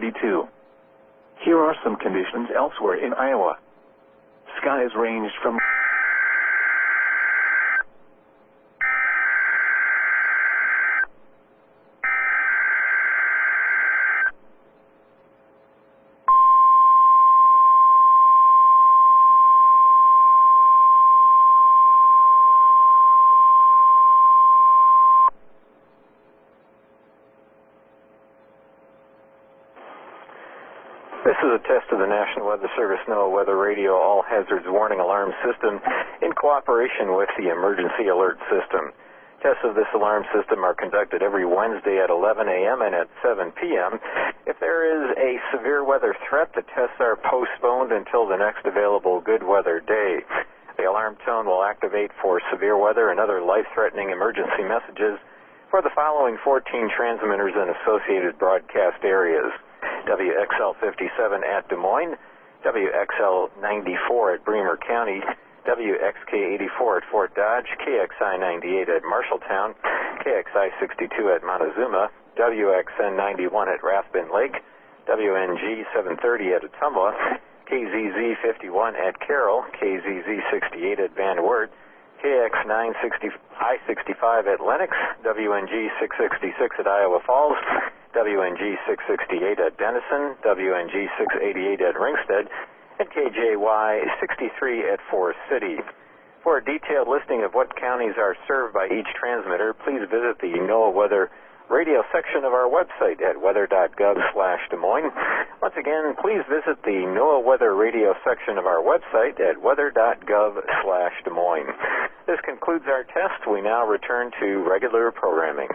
32. Here are some conditions elsewhere in Iowa. Skies ranged from This is a test of the National Weather Service NOAA Weather Radio All Hazards Warning Alarm System in cooperation with the Emergency Alert System. Tests of this alarm system are conducted every Wednesday at 11 a.m. and at 7 p.m. If there is a severe weather threat, the tests are postponed until the next available good weather day. The alarm tone will activate for severe weather and other life-threatening emergency messages for the following 14 transmitters and associated broadcast areas: WXL 57 at Des Moines, WXL 94 at Bremer County, WXK 84 at Fort Dodge, KXI 98 at Marshalltown, KXI 62 at Montezuma, WXN 91 at Rathbun Lake, WNG 730 at Ottumwa, KZZ 51 at Carroll, KZZ 68 at Van Wert, KX I-65 at Lenox, WNG 666 at Iowa Falls, WNG 668 at Denison, WNG 688 at Ringsted, and KJY 63 at Forest City. For a detailed listing of what counties are served by each transmitter, please visit the NOAA Weather Radio section of our website at weather.gov/Des Moines. Once again, please visit the NOAA Weather Radio section of our website at weather.gov/Des Moines. This concludes our test. We now return to regular programming.